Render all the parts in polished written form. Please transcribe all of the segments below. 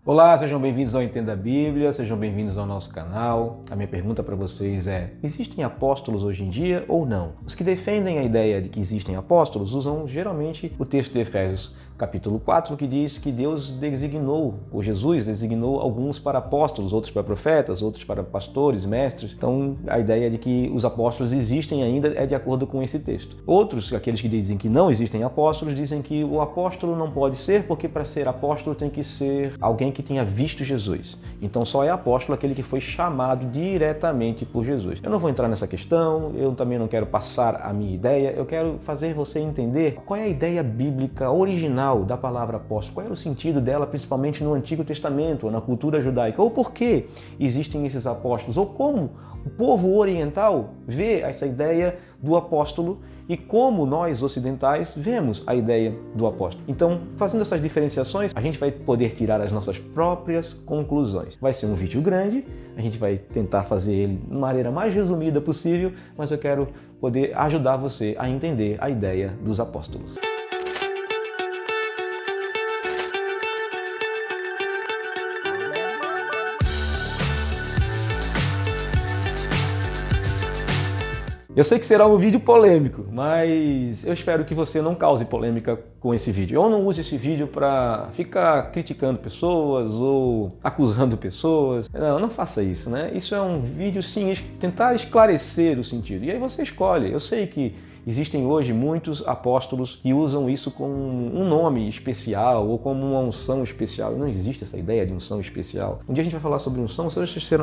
Olá, sejam bem-vindos ao Entenda a Bíblia, sejam bem-vindos ao nosso canal. A minha pergunta para vocês é: existem apóstolos hoje em dia ou não? Os que defendem a ideia de que existem apóstolos usam geralmente o texto de Efésios capítulo 4, que diz que Deus designou, ou Jesus designou alguns para apóstolos, outros para profetas, outros para pastores, mestres. Então, a ideia de que os apóstolos existem ainda é de acordo com esse texto. Outros, aqueles que dizem que não existem apóstolos, dizem que o apóstolo não pode ser, porque para ser apóstolo tem que ser alguém que tenha visto Jesus. Então, só é apóstolo aquele que foi chamado diretamente por Jesus. Eu não vou entrar nessa questão, eu também não quero passar a minha ideia, eu quero fazer você entender qual é a ideia bíblica original da palavra apóstolo, qual era o sentido dela, principalmente no Antigo Testamento, ou na cultura judaica, ou por que existem esses apóstolos, ou como o povo oriental vê essa ideia do apóstolo e como nós ocidentais vemos a ideia do apóstolo. Então, fazendo essas diferenciações, a gente vai poder tirar as nossas próprias conclusões. Vai ser um vídeo grande, a gente vai tentar fazer ele de maneira mais resumida possível, mas eu quero poder ajudar você a entender a ideia dos apóstolos. Eu sei que será um vídeo polêmico, mas eu espero que você não cause polêmica com esse vídeo. Eu não uso esse vídeo para ficar criticando pessoas ou acusando pessoas. Não faça isso, né? Isso é um vídeo, sim, tentar esclarecer o sentido. E aí você escolhe. Eu sei que existem hoje muitos apóstolos que usam isso como um nome especial ou como uma unção especial. Não existe essa ideia de unção especial. Um dia a gente vai falar sobre unção,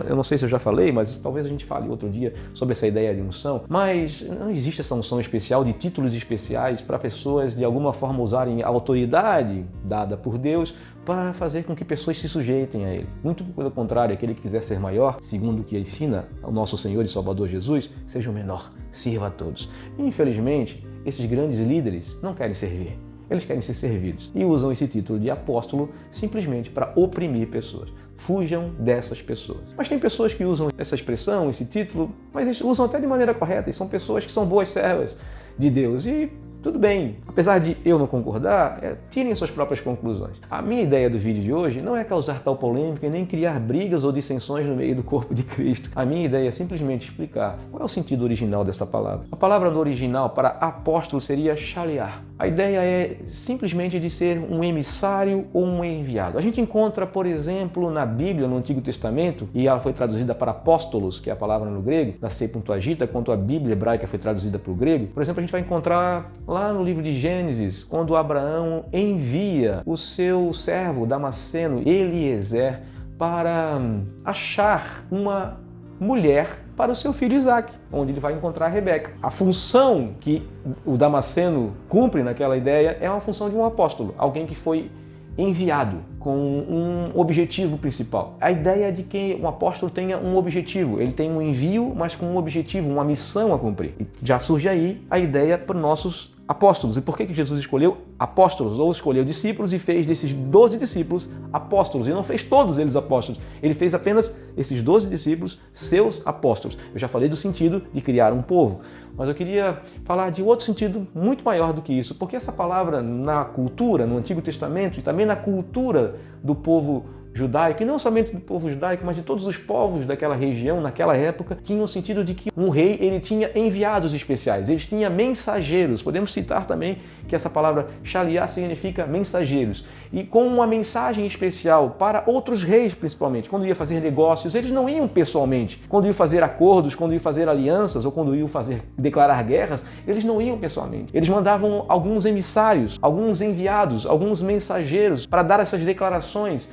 eu não sei se eu já falei, mas talvez a gente fale outro dia sobre essa ideia de unção. Mas não existe essa unção especial de títulos especiais para pessoas de alguma forma usarem a autoridade dada por Deus para fazer com que pessoas se sujeitem a Ele. Muito pelo contrário, aquele que quiser ser maior, segundo o que ensina o nosso Senhor e Salvador Jesus, seja o menor, sirva a todos. E, infelizmente, esses grandes líderes não querem servir, eles querem ser servidos e usam esse título de apóstolo simplesmente para oprimir pessoas. Fujam dessas pessoas. Mas tem pessoas que usam essa expressão, esse título, mas eles usam até de maneira correta e são pessoas que são boas servas de Deus e tudo bem, apesar de eu não concordar, tirem suas próprias conclusões. A minha ideia do vídeo de hoje não é causar tal polêmica e nem criar brigas ou dissensões no meio do corpo de Cristo. A minha ideia é simplesmente explicar qual é o sentido original dessa palavra. A palavra no original para apóstolo seria shaliach. A ideia é simplesmente de ser um emissário ou um enviado. A gente encontra, por exemplo, na Bíblia, no Antigo Testamento, e ela foi traduzida para apóstolos, que é a palavra no grego, da Septuaginta, quanto a Bíblia hebraica foi traduzida para o grego. Por exemplo, a gente vai encontrar lá no livro de Gênesis, quando Abraão envia o seu servo Damasceno, Eliezer, para achar uma mulher para o seu filho Isaac, onde ele vai encontrar Rebeca. A função que o Damasceno cumpre naquela ideia é uma função de um apóstolo, alguém que foi enviado com um objetivo principal. A ideia é de que um apóstolo tenha um objetivo, ele tem um envio, mas com um objetivo, uma missão a cumprir. E já surge aí a ideia para os nossos apóstolos. E por que Jesus escolheu apóstolos? Ou escolheu discípulos e fez desses 12 discípulos apóstolos. E não fez todos eles apóstolos. Ele fez apenas esses 12 discípulos seus apóstolos. Eu já falei do sentido de criar um povo. Mas eu queria falar de outro sentido muito maior do que isso. Porque essa palavra na cultura, no Antigo Testamento e também na cultura do povo judaico, e não somente do povo judaico, mas de todos os povos daquela região, naquela época, tinha o sentido de que um rei ele tinha enviados especiais, eles tinham mensageiros. Podemos citar também que essa palavra shaliach significa mensageiros. E com uma mensagem especial para outros reis, principalmente. Quando ia fazer negócios, eles não iam pessoalmente. Quando iam fazer acordos, quando iam fazer alianças, ou quando iam declarar guerras, eles não iam pessoalmente. Eles mandavam alguns emissários, alguns enviados, alguns mensageiros para dar essas declarações,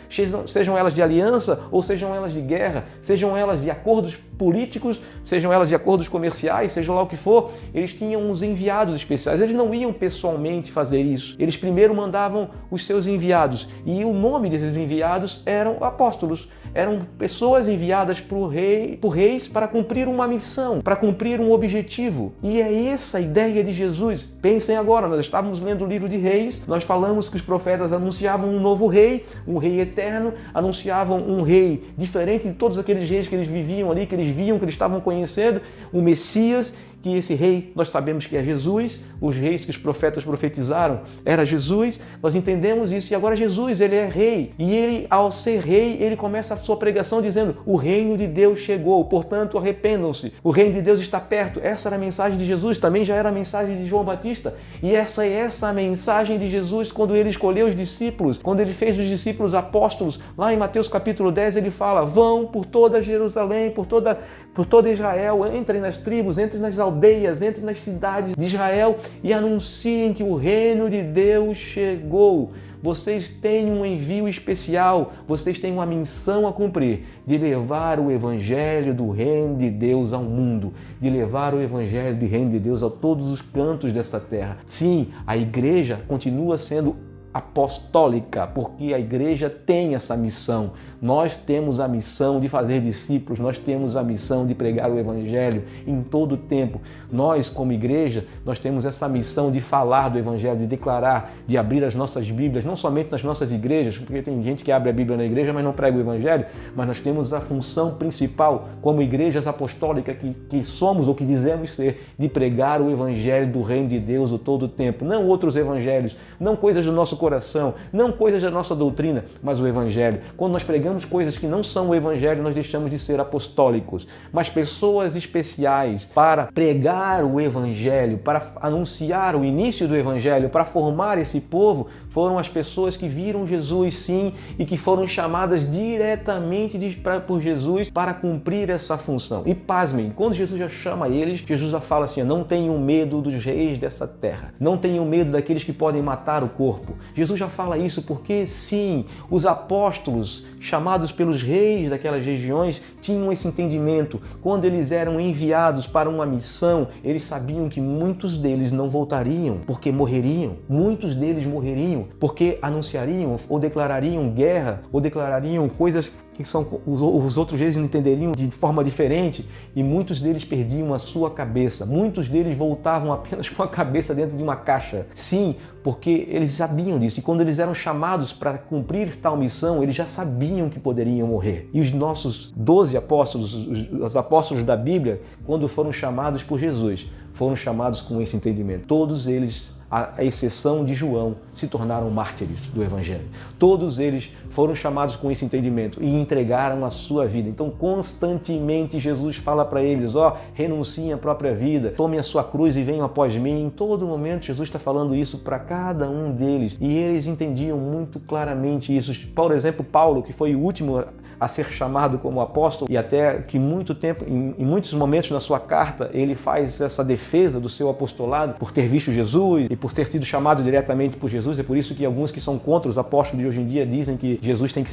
sejam elas de aliança ou sejam elas de guerra, sejam elas de acordos políticos, sejam elas de acordos comerciais, seja lá o que for, eles tinham uns enviados especiais. Eles não iam pessoalmente fazer isso. Eles primeiro mandavam os seus enviados. E o nome desses enviados eram apóstolos. Eram pessoas enviadas por reis para cumprir uma missão, para cumprir um objetivo. E é essa a ideia de Jesus. Pensem agora, nós estávamos lendo o livro de Reis, nós falamos que os profetas anunciavam um novo rei, um rei eterno, anunciavam um rei diferente de todos aqueles reis que eles viviam ali, que eles viam, que eles estavam conhecendo, o Messias. que esse rei, nós sabemos que é Jesus, os reis que os profetas profetizaram era Jesus, nós entendemos isso, e agora Jesus, ele é rei, e ele, ao ser rei, ele começa a sua pregação dizendo, o reino de Deus chegou, portanto arrependam-se, o reino de Deus está perto. Essa era a mensagem de Jesus, também já era a mensagem de João Batista, e essa é a mensagem de Jesus quando ele escolheu os discípulos, quando ele fez os discípulos apóstolos. Lá em Mateus capítulo 10 ele fala, vão por toda Jerusalém, por toda Israel, entrem nas tribos, entrem nas aldeias, entrem nas cidades de Israel e anunciem que o reino de Deus chegou. Vocês têm um envio especial, vocês têm uma missão a cumprir, de levar o evangelho do reino de Deus ao mundo, de levar o evangelho do reino de Deus a todos os cantos dessa terra. Sim, a igreja continua sendo apostólica, porque a igreja tem essa missão. Nós temos a missão de fazer discípulos, nós temos a missão de pregar o evangelho em todo o tempo. Nós, como igreja, nós temos essa missão de falar do evangelho, de declarar, de abrir as nossas Bíblias, não somente nas nossas igrejas, porque tem gente que abre a Bíblia na igreja, mas não prega o evangelho, mas nós temos a função principal, como igrejas apostólicas que somos ou que dizemos ser, de pregar o evangelho do reino de Deus o todo o tempo. Não outros evangelhos, não coisas do nosso coração, não coisas da nossa doutrina, mas o evangelho. Quando nós pregamos coisas que não são o evangelho, nós deixamos de ser apostólicos. Mas pessoas especiais para pregar o evangelho, para anunciar o início do evangelho, para formar esse povo, foram as pessoas que viram Jesus, sim, e que foram chamadas diretamente por Jesus para cumprir essa função. E pasmem, quando Jesus já chama eles, Jesus já fala assim, não tenham medo dos reis dessa terra, não tenham medo daqueles que podem matar o corpo. Jesus já fala isso porque, sim, os apóstolos, chamados pelos reis daquelas regiões, tinham esse entendimento. Quando eles eram enviados para uma missão, eles sabiam que muitos deles não voltariam porque morreriam. Muitos deles morreriam porque anunciariam ou declarariam guerra ou declarariam coisas que os outros reis não entenderiam de forma diferente, e muitos deles perdiam a sua cabeça. Muitos deles voltavam apenas com a cabeça dentro de uma caixa. Sim, porque eles sabiam disso. E quando eles eram chamados para cumprir tal missão, eles já sabiam que poderiam morrer. E os nossos 12 apóstolos, os apóstolos da Bíblia, quando foram chamados por Jesus, foram chamados com esse entendimento. Todos eles, à exceção de João, se tornaram mártires do Evangelho. Todos eles foram chamados com esse entendimento e entregaram a sua vida. Então, constantemente, Jesus fala para eles, renunciem à própria vida, tomem a sua cruz e venham após mim. Em todo momento, Jesus está falando isso para cada um deles. E eles entendiam muito claramente isso. Por exemplo, Paulo, que foi o último a ser chamado como apóstolo, e até que muito tempo, em muitos momentos na sua carta, ele faz essa defesa do seu apostolado por ter visto Jesus e por ter sido chamado diretamente por Jesus. É por isso que alguns que são contra os apóstolos de hoje em dia dizem que Jesus tinha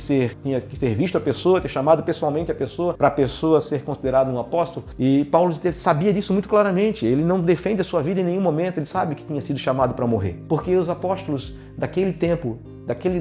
que ter visto a pessoa, ter chamado pessoalmente a pessoa, para a pessoa ser considerado um apóstolo. E Paulo sabia disso muito claramente. Ele não defende a sua vida em nenhum momento, ele sabe que tinha sido chamado para morrer. Porque os apóstolos daquele tempo,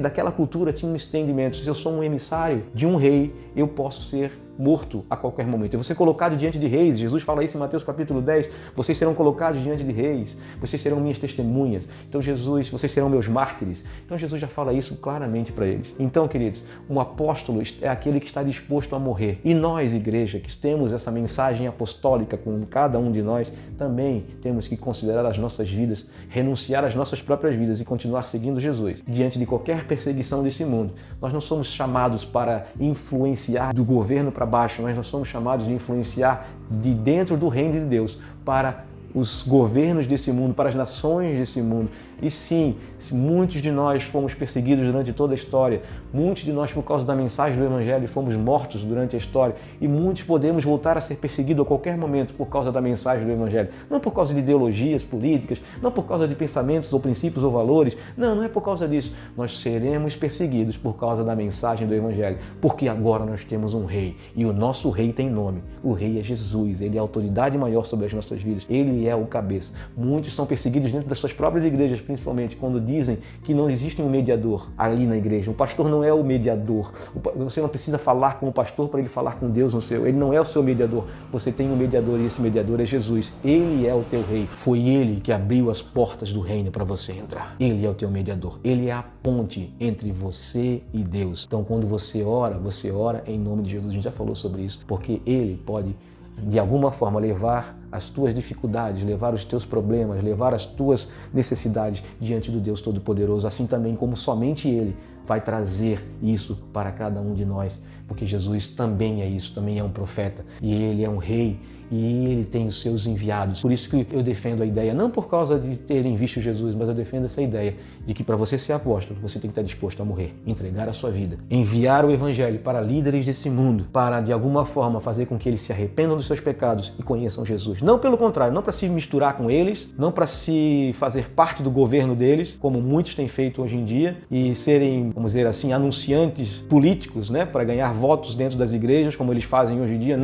daquela cultura, tinham um entendimento. Se eu sou um emissário de um rei, eu posso ser morto a qualquer momento. Eu vou ser colocado diante de reis. Jesus fala isso em Mateus capítulo 10. Vocês serão colocados diante de reis. Vocês serão minhas testemunhas. Então vocês serão meus mártires. Então Jesus já fala isso claramente para eles. Então, queridos, um apóstolo é aquele que está disposto a morrer. E nós, igreja, que temos essa mensagem apostólica com cada um de nós, também temos que considerar as nossas vidas, renunciar às nossas próprias vidas e continuar seguindo Jesus diante de qualquer perseguição desse mundo. Nós não somos chamados para influenciar do governo para baixo, mas nós somos chamados de influenciar de dentro do reino de Deus para os governos desse mundo, para as nações desse mundo. E sim, muitos de nós fomos perseguidos durante toda a história, muitos de nós, por causa da mensagem do Evangelho, fomos mortos durante a história, e muitos podemos voltar a ser perseguidos a qualquer momento por causa da mensagem do Evangelho. Não por causa de ideologias políticas, não por causa de pensamentos ou princípios ou valores, não é por causa disso. Nós seremos perseguidos por causa da mensagem do Evangelho, porque agora nós temos um rei, e o nosso rei tem nome. O rei é Jesus, ele é a autoridade maior sobre as nossas vidas, ele é o cabeça. Muitos são perseguidos dentro das suas próprias igrejas, principalmente quando dizem que não existe um mediador ali na igreja. O pastor não é o mediador. Você não precisa falar com o pastor para ele falar com Deus no seu. Ele não é o seu mediador. Você tem um mediador e esse mediador é Jesus. Ele é o teu rei. Foi ele que abriu as portas do reino para você entrar. Ele é o teu mediador. Ele é a ponte entre você e Deus. Então, quando você ora em nome de Jesus. A gente já falou sobre isso, porque ele pode de alguma forma levar as tuas dificuldades, levar os teus problemas, levar as tuas necessidades diante do Deus Todo-Poderoso, assim também como somente Ele vai trazer isso para cada um de nós, porque Jesus também é isso, também é um profeta, e Ele é um rei, e Ele tem os seus enviados. Por isso que eu defendo a ideia, não por causa de terem visto Jesus, mas eu defendo essa ideia de que para você ser apóstolo, você tem que estar disposto a morrer, entregar a sua vida, enviar o Evangelho para líderes desse mundo, para de alguma forma fazer com que eles se arrependam dos seus pecados e conheçam Jesus. Não pelo contrário, não para se misturar com eles, não para se fazer parte do governo deles, como muitos têm feito hoje em dia, e serem, vamos dizer assim, anunciantes políticos, né, para ganhar votos dentro das igrejas, como eles fazem hoje em dia.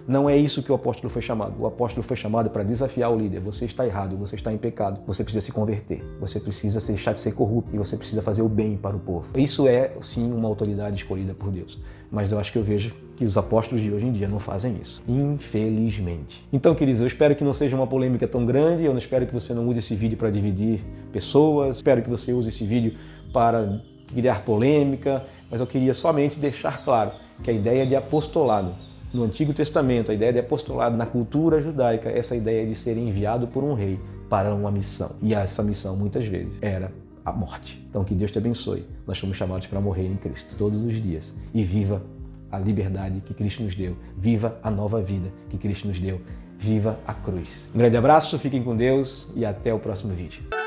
Não é isso que o apóstolo foi chamado. O apóstolo foi chamado para desafiar o líder. Você está errado, você está em pecado, você precisa se converter, você precisa deixar de ser corrupto e você precisa fazer o bem para o povo. Isso é, sim, uma autoridade escolhida por Deus. Mas eu acho que eu vejo que os apóstolos de hoje em dia não fazem isso, infelizmente. Então, queridos, eu espero que não seja uma polêmica tão grande, eu não espero que você não use esse vídeo para dividir pessoas, espero que você use esse vídeo para criar polêmica, mas eu queria somente deixar claro que a ideia de apostolado no Antigo Testamento, a ideia de apostolado na cultura judaica, essa ideia de ser enviado por um rei para uma missão. E essa missão, muitas vezes, era a morte. Então, que Deus te abençoe. Nós somos chamados para morrer em Cristo todos os dias. E viva a liberdade que Cristo nos deu. Viva a nova vida que Cristo nos deu. Viva a cruz. Um grande abraço, fiquem com Deus e até o próximo vídeo.